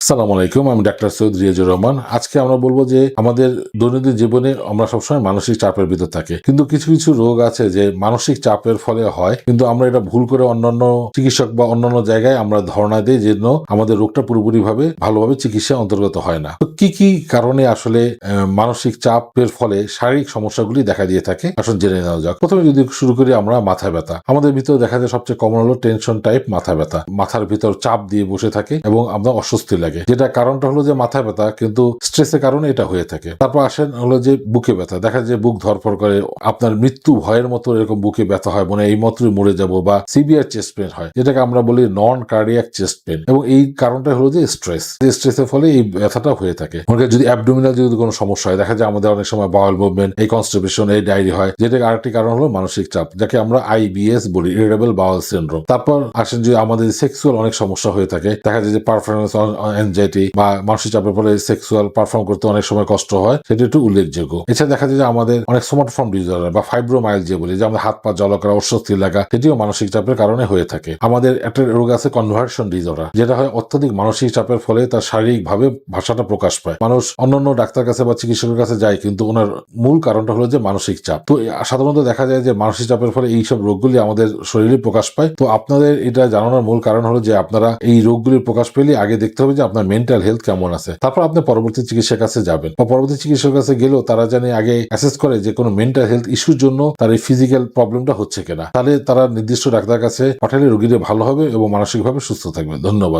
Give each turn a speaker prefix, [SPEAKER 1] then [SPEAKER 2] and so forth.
[SPEAKER 1] আসসালামু আলাইকুম, আমি ডাক্তার সৈয়দ রিয়াজুর রহমান। আজকে আমরা বলবো যে আমাদের দৈনন্দিন জীবনে আমরা সবসময় মানসিক চাপের ভিতর থাকি, কিন্তু কিছু কিছু রোগ আছে যে মানসিক চাপের ফলে হয়, কিন্তু আমরা এটা ভুল করে অন্যান্য চিকিৎসক বা অন্যান্য জায়গায় আমরা ধারণা দিই যে আমাদের রোগটা পুরোপুরি ভালোভাবে চিকিৎসা অন্তর্গত হয় না। তো কি কি কারণে আসলে মানসিক চাপের ফলে শারীরিক সমস্যাগুলি দেখা দিয়ে থাকে, আসলে জেনে নেওয়া যাক। প্রথমে যদি শুরু করি আমরা মাথা ব্যথা। আমাদের ভিতরে দেখা যায় সবচেয়ে কমন হলো টেনশন টাইপ মাথা ব্যথা। মাথার ভিতর চাপ দিয়ে বসে থাকে এবং আমরা অস্বস্তি লাগে, যেটা কারণটা হলো যে মাথা ব্যথা, কিন্তু স্ট্রেসের কারণে এটা হয়ে থাকে। তারপর আসেন হলো যে বুকে ব্যথা। দেখা যায় বুক ধরফর করে, আপনার মৃত্যু ভয়ের মতো এরকম বুকে ব্যথা হয়, মানে এই মাত্রই মরে যাব, বা সিভিয়ার চেস্ট পেন হয়, যেটাকে আমরা বলি নন কার্ডিয়াক চেস্ট পেন। এবং এই কারণটা হলো যে স্ট্রেসের ফলে এই ব্যথাটা হয়ে থাকে। যদি অ্যাবডোমিনাল যদি কোনো সমস্যা হয়, দেখা যায় আমাদের অনেক সময় বাউল মুভমেন্ট, এই কনস্টিপেশন, এই ডায়রি হয়, যেটা আরেকটি কারণ হলো মানসিক চাপ, যাকে আমরা IBS বলি, ইরিটেবল বাউল সিনড্রোম। তারপর আসেন যে আমাদের সেক্সুয়াল অনেক সমস্যা হয়ে থাকে। দেখা যায় যে পারফরমেন্স অ্যাংজাইটি বা মানসিক চাপের ফলে সেক্সুয়াল পারফর্ম করতে অনেক সময় কষ্ট হয়, সেটা একটু উল্লেখযোগ্য। এছাড়া দেখা যায় যে আমাদের অনেক সোমাটোফর্ম ডিসঅর্ডার বা ফাইব্রোমাইলজিয়া বলি, যে আমাদের হাত পা জ্বালা করা, অস্বস্তি লাগা, সেটিও মানসিক চাপের কারণে হয়ে থাকে। আমাদের একটা রোগ আছে কনভার্সন ডিসঅর্ডার, যেটা হয় অত্যধিক মানসিক চাপের ফলে তার শারীরিকভাবে ভাষাটা প্রকাশ পায়। মানুষ অন্যান্য ডাক্তার কাছে বা চিকিৎসকের কাছে যায়, কিন্তু ওনার মূল কারণটা হলো যে মানসিক চাপ। তো সাধারণত দেখা যায় যে মানসিক চাপের ফলে এইসব রোগগুলি আমাদের শরীরে প্রকাশ পায়। তো আপনাদের এটা জানানোর মূল কারণ হলো যে আপনারা এই রোগগুলির প্রকাশ পেলে আগে দেখতে হবে যে আপনার মেন্টাল হেলথ কেমন আছে, তারপর আপনি পরবর্তী চিকিৎসার কাছে যাবেন। বা পরবর্তী চিকিৎসকের কাছে গেলেও তারা জানে আগে অ্যাসেস করে যে কোনো মেন্টাল হেলথ ইস্যুর জন্য তার এই ফিজিক্যাল প্রবলেমটা হচ্ছে কিনা, তাহলে তারা নির্দিষ্ট ডাক্তার কাছে পাঠালে রোগীরা ভালো হবে এবং মানসিকভাবে সুস্থ থাকবে। ধন্যবাদ।